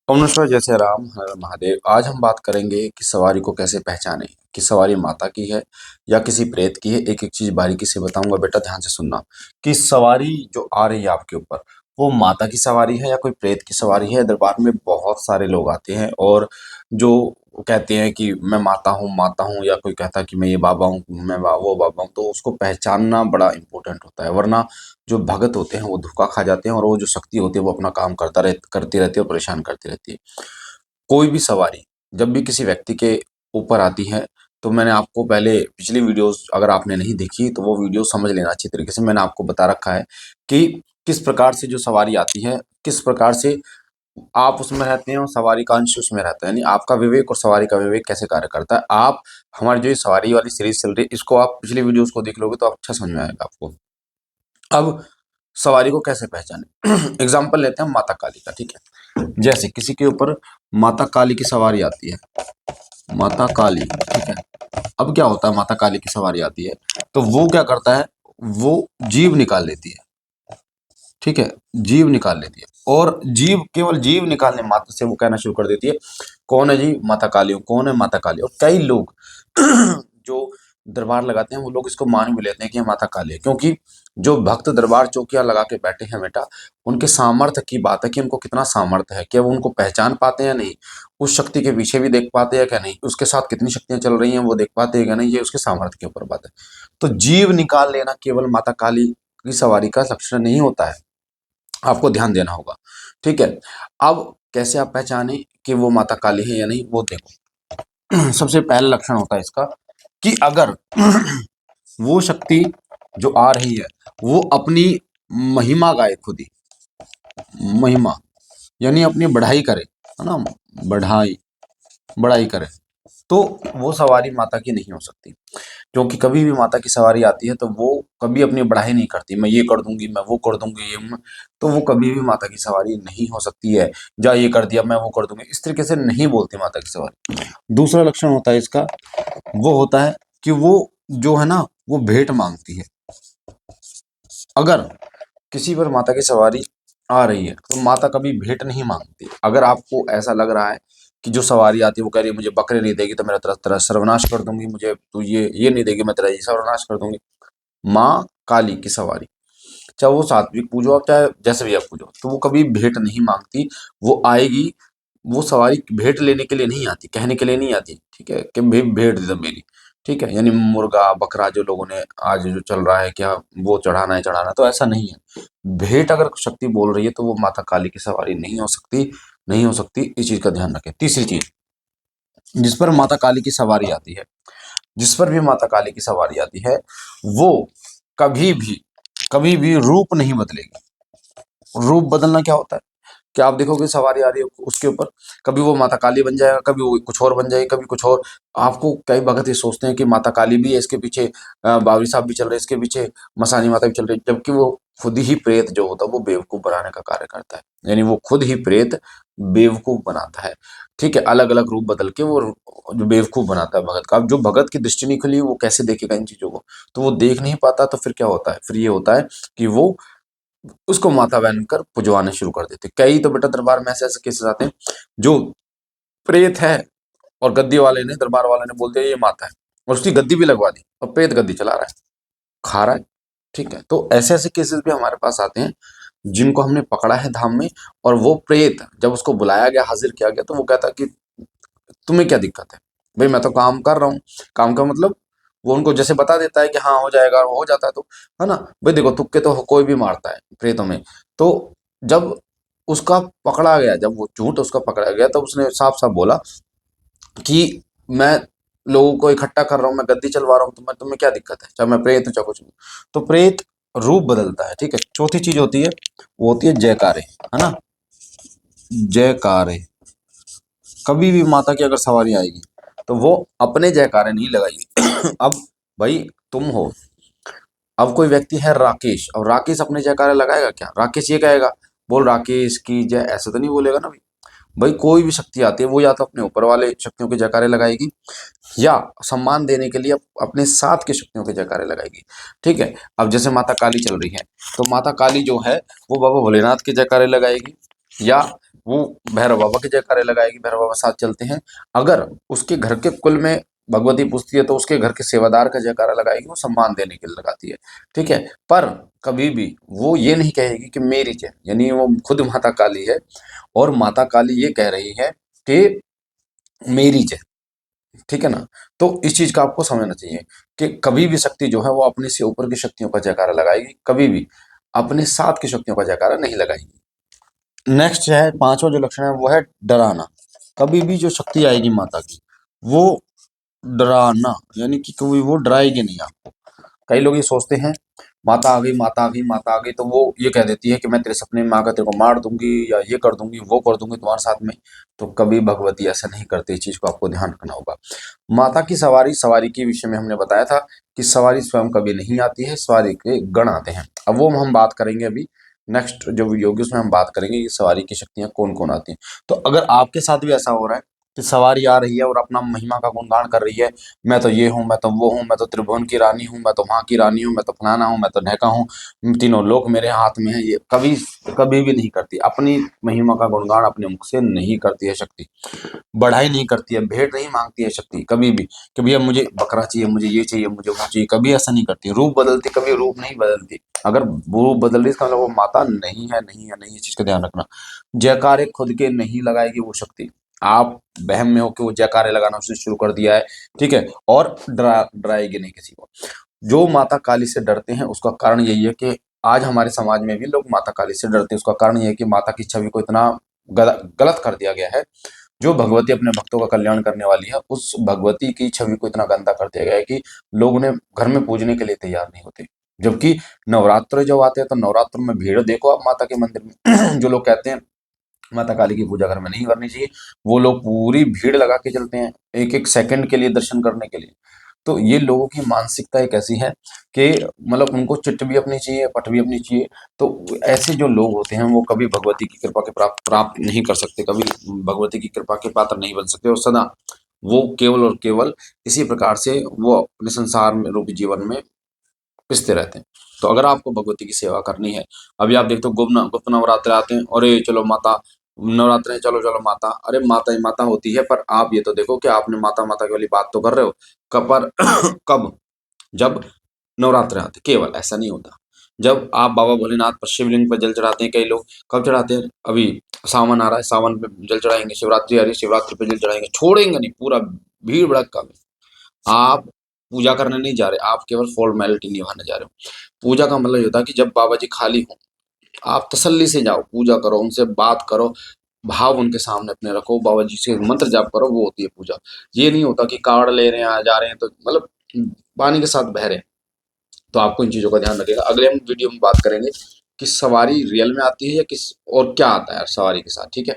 ओम नमः शिवाय, जय श्री राम, हर हर महादेव। आज हम बात करेंगे कि सवारी को कैसे पहचानें, कि सवारी माता की है या किसी प्रेत की है। एक एक चीज बारीकी से बताऊंगा, बेटा ध्यान से सुनना। कि सवारी जो आ रही है आपके ऊपर, वो माता की सवारी है या कोई प्रेत की सवारी है। दरबार में बहुत सारे लोग आते हैं और जो कहते हैं कि मैं माता हूँ, या कोई कहता है कि मैं ये बाबा हूँ, वो बाबा हूँ। तो उसको पहचानना बड़ा इंपॉर्टेंट होता है, वरना जो भगत होते हैं वो धोखा खा जाते हैं और वो जो शक्ति होती है वो अपना काम करती रहती है और परेशान करती रहती है। कोई भी सवारी जब भी किसी व्यक्ति के ऊपर आती है, तो मैंने आपको पहले पिछली वीडियोस अगर आपने नहीं देखी तो वो वीडियो समझ लेना अच्छी तरीके से। मैंने आपको बता रखा है कि किस प्रकार से जो सवारी आती है, किस प्रकार से आप उसमें रहते हैं और सवारी का अंश उसमें रहता है। यानी आपका विवेक और सवारी का विवेक कैसे कार्य करता है। आप हमारी जो ये सवारी वाली सीरीज चल रही है, इसको आप पिछली वीडियोस को देख लोगे तो अच्छा समझ में आएगा आपको। अब सवारी को कैसे पहचानें? एग्जाम्पल लेते हैं माता काली का, ठीक है। जैसे किसी के ऊपर माता काली की सवारी आती है, माता काली, ठीक है। अब क्या होता है, माता काली की सवारी आती है तो वो क्या करता है, वो जीव निकाल लेती है, ठीक है। जीव निकाल लेती है और जीव, केवल जीव निकालने मात्र से वो कहना शुरू कर देती है, कौन है जी, माता काली हूँ, कौन है माता काली। और कई लोग जो दरबार लगाते हैं वो लोग इसको मान भी लेते हैं कि ये माता काली है, क्योंकि जो भक्त दरबार चौकियां लगा के बैठे हैं बेटा, उनके सामर्थ्य की बात है कि उनको कितना सामर्थ्य है, क्या वो उनको पहचान पाते हैं या नहीं, उस शक्ति के पीछे भी देख पाते हैं क्या नहीं, उसके साथ कितनी शक्तियां चल रही हैं वो देख पाते हैं क्या नहीं, ये उसके सामर्थ्य के ऊपर बात है। तो जीव निकाल लेना केवल माता काली की सवारी का लक्षण नहीं होता है, आपको ध्यान देना होगा, ठीक है। अब कैसे आप पहचाने कि वो माता काली है या नहीं, वो देखो। सबसे पहला लक्षण होता है इसका कि अगर वो शक्ति जो आ रही है वो अपनी महिमा गाए, खुद ही महिमा, यानी अपनी बढ़ाई करे, है ना, बढ़ाई बढ़ाई करे, तो वो सवारी माता की नहीं हो सकती। क्योंकि कभी भी माता की सवारी आती है तो वो कभी अपनी बढ़ाई नहीं करती, मैं ये कर दूंगी, मैं वो कर दूंगी, तो वो कभी भी माता की सवारी नहीं हो सकती है। जा ये कर दिया, मैं वो कर दूंगी, इस तरीके से नहीं बोलती माता की सवारी। दूसरा लक्षण होता है इसका, वो होता है कि वो जो है ना, वो भेंट मांगती है। अगर किसी पर माता की सवारी आ रही है तो माता कभी भेंट नहीं मांगती। अगर आपको ऐसा लग रहा है कि जो सवारी आती है वो कह रही है मुझे बकरे नहीं देगी तो मेरा तेरा तेरा सर्वनाश कर दूंगी, मुझे तू ये नहीं देगी मैं तेरा ये सर्वनाश कर दूंगी, माँ काली की सवारी, चाहे वो सात्विक पूजो आप, चाहे जैसे भी आप पूजो, तो वो कभी भेंट नहीं मांगती। वो आएगी, वो सवारी भेंट लेने के लिए नहीं आती, कहने के लिए नहीं आती, ठीक है, कि भेंट दे दो मेरी, ठीक है। यानी मुर्गा बकरा जो लोगों ने आज जो चल रहा है क्या, वो चढ़ाना है चढ़ाना, तो ऐसा नहीं है। भेंट अगर शक्ति बोल रही है तो वो माता काली की सवारी नहीं हो सकती, नहीं हो सकती, इस चीज का ध्यान रखें। तीसरी चीज, जिस पर माता काली की सवारी आती है, जिस पर भी माता काली की सवारी आती है, वो कभी भी, कभी भी रूप नहीं बदलेगी। रूप बदलना क्या होता है, कि आप देखोगे सवारी आ रही है उसके ऊपर, कभी वो माता काली बन जाएगा, कभी वो कुछ और बन जाएगी, कभी कुछ और। आपको कई भगत ये सोचते हैं कि माता काली भी है इसके पीछे, बावरी साहब भी चल रहे हैं इसके पीछे, मसानी माता भी चल रही है, जबकि वो खुद ही प्रेत जो होता है वो बेवकूफ बनाने का कार्य करता है। यानी वो खुद ही प्रेत बेवकूफ बनाता है, ठीक है। अलग अलग रूप बदल के वो जो बेवकूफ बनाता है भगत का। अब जो भगत की दृष्टि नहीं खुली वो कैसे देखेगा इन चीजों को, तो वो देख नहीं पाता। तो फिर क्या होता है, फिर ये होता है कि वो उसको माता बनकर पुजवाने शुरू कर देते। कई तो बेटा दरबार में ऐसे ऐसे केसेस आते हैं, जो प्रेत है और गद्दी वाले ने, दरबार वाले ने बोल दिया ये माता है, और उसकी गद्दी भी लगवा दी और प्रेत गद्दी चला रहा है, खा रहा है, ठीक है। तो ऐसे ऐसे केसेस भी हमारे पास आते हैं जिनको हमने पकड़ा है धाम में। और वो प्रेत जब उसको बुलाया गया, हाजिर किया गया, तो वो कहता कि तुम्हें क्या दिक्कत है भाई, मैं तो काम कर रहा हूँ। काम का मतलब वो उनको जैसे बता देता है कि हाँ हो जाएगा, और हो जाता है, तो है ना भाई। देखो तुक्के तो कोई भी मारता है प्रेतों में। तो जब उसका पकड़ा गया, जब वो झूठ उसका पकड़ा गया, तब उसने साफ साफ बोला कि मैं लोगों को इकट्ठा कर रहा हूँ, मैं गद्दी चलवा रहा हूँ, तुम्हें क्या दिक्कत है, चाहे मैं प्रेत हूँ चाहे कुछ भी। तो प्रेत रूप बदलता है, ठीक है। चौथी चीज होती है, वो होती है जयकारे, है ना, जयकारे। कभी भी माता की अगर सवारी आएगी तो वो अपने जयकारे नहीं लगाएगी। अब भाई तुम हो, अब कोई व्यक्ति है राकेश, और राकेश अपने जयकारे लगाएगा क्या, राकेश ये कहेगा बोल राकेश की जय, ऐसे तो नहीं बोलेगा ना भाई। भाई कोई भी शक्ति आती है वो या तो अपने ऊपर वाले शक्तियों के जयकारे लगाएगी, या सम्मान देने के लिए अपने साथ के शक्तियों के जयकारे लगाएगी, ठीक है। अब जैसे माता काली चल रही है तो माता काली जो है वो बाबा भोलेनाथ के जयकारे लगाएगी, या वो भैरव बाबा के जयकारे लगाएगी, भैरव बाबा साथ चलते हैं। अगर उसके घर के कुल में भगवती पूजती है तो उसके घर के सेवादार का जयकारा लगाएगी, वो सम्मान देने के लिए लगाती है, ठीक है। पर कभी भी वो ये नहीं कहेगी कि मेरी जय, यानी वो खुद माता काली है और माता काली ये कह रही है कि मेरी जय, ठीक है ना। तो इस चीज का आपको समझना चाहिए कि कभी भी शक्ति जो है वो अपने से ऊपर की शक्तियों का जयकारा लगाएगी, कभी भी अपने साथ की शक्तियों का जयकारा नहीं लगाएगी। नेक्स्ट है पांचवा जो लक्षण है वो है डराना। कभी भी जो शक्ति आएगी माता की, वो डराना, यानी कि कभी वो डराएगी नहीं आपको। कई लोग ये सोचते हैं माता आ गई, माता आ गई, माता आ गई, तो वो ये कह देती है कि मैं तेरे सपने में आकर तेरे को मार दूंगी या ये कर दूंगी वो कर दूंगी तुम्हारे साथ में। तो कभी भगवती ऐसा नहीं करती, इस चीज को आपको ध्यान रखना होगा। माता की सवारी, सवारी के विषय में हमने बताया था कि सवारी स्वयं कभी नहीं आती है, सवारी के गण आते हैं। अब वो हम बात करेंगे अभी, नेक्स्ट जो वीडियो होगी उसमें हम बात करेंगे कि सवारी की शक्तियां कौन कौन आती हैं। तो अगर आपके साथ भी ऐसा हो रहा है कि सवारी आ रही है और अपना महिमा का गुणगान कर रही है, मैं तो ये हूँ, मैं तो वो हूँ, मैं तो त्रिभुवन की रानी हूँ, मैं तो वहाँ की रानी हूँ, मैं तो फलाना हूँ, मैं तो ढेका हूँ, तीनों लोक मेरे हाथ में है, ये कभी कभी भी नहीं करती। अपनी महिमा का गुणगान अपने मुख से नहीं करती है शक्ति, बढ़ाई नहीं करती है, भेंट नहीं मांगती है शक्ति कभी भी कि भैया मुझे बकरा चाहिए, मुझे ये चाहिए, मुझे वो चाहिए, कभी ऐसा नहीं करती। रूप बदलती, कभी रूप नहीं बदलती। अगर वो रूप बदल रही है इसका मतलब वो माता नहीं है, नहीं है, नहीं है, इस चीज का ध्यान रखना। जयकारे खुद के नहीं लगाएगी वो शक्ति, आप वहम में हो कि वो जयकारे लगाना उसने शुरू कर दिया है, ठीक है, और डराएगी नहीं किसी को। जो माता काली से डरते हैं उसका कारण यही है कि आज हमारे समाज में भी लोग माता काली से डरते हैं। उसका कारण ये है कि माता की छवि को इतना गलत कर दिया गया है। जो भगवती अपने भक्तों का कल्याण करने वाली है, उस भगवती की छवि को इतना गंदा कर दिया गया है कि लोग उन्हें घर में पूजने के लिए तैयार नहीं होते। जबकि नवरात्र जब आते हैं तो नवरात्र में भीड़ देखो आप माता के मंदिर में जो लोग कहते हैं माता काली की पूजा घर में नहीं करनी चाहिए, वो लोग पूरी भीड़ लगा के चलते हैं एक एक सेकंड के लिए दर्शन करने के लिए। तो ये लोगों की मानसिकता एक ऐसी है कि मतलब उनको चिट भी अपनी चाहिए, पट भी अपनी चाहिए। तो ऐसे जो लोग होते हैं वो कभी भगवती की कृपा के प्राप्त प्राप्त नहीं कर सकते, कभी भगवती की कृपा के पात्र नहीं बन सकते, और सदा वो केवल और केवल इसी प्रकार से वो अपने संसार में रूपी जीवन में पिसते रहते हैं। तो अगर आपको भगवती की सेवा करनी है, अभी आप देखते हो गुप्त नवरात्र आते हैं, अरे चलो माता नवरात्र है, चलो चलो माता, अरे माता ही माता होती है। पर आप ये तो देखो कि आपने माता माता की वाली बात तो कर रहे हो कब पर कब, जब नवरात्र आते, केवल ऐसा नहीं होता। जब आप बाबा भोलेनाथ पर शिवलिंग पर जल चढ़ाते हैं कई लोग, कब चढ़ाते हैं, अभी सावन आ रहा है, सावन पे जल चढ़ाएंगे, शिवरात्रि आ रही है, शिवरात्रि पे जल चढ़ाएंगे, छोड़ेंगे नहीं पूरा भीड़ भड़क्का में। आप पूजा करने नहीं जा रहे, आप केवल फॉर्मेलिटी निभाने जा रहे हो। पूजा का मतलब ये होता है कि जब बाबा जी खाली हों, आप तसल्ली से जाओ, पूजा करो, उनसे बात करो, भाव उनके सामने अपने रखो, बाबा जी से मंत्र जाप करो, वो होती है पूजा। ये नहीं होता कि कावड़ ले रहे हैं, जा रहे हैं तो मतलब पानी के साथ बह रहे हैं। तो आपको इन चीज़ों का ध्यान रखिएगा। अगले हम वीडियो में बात करेंगे कि सवारी रियल में आती है या किस और क्या आता है सवारी के साथ, ठीक है?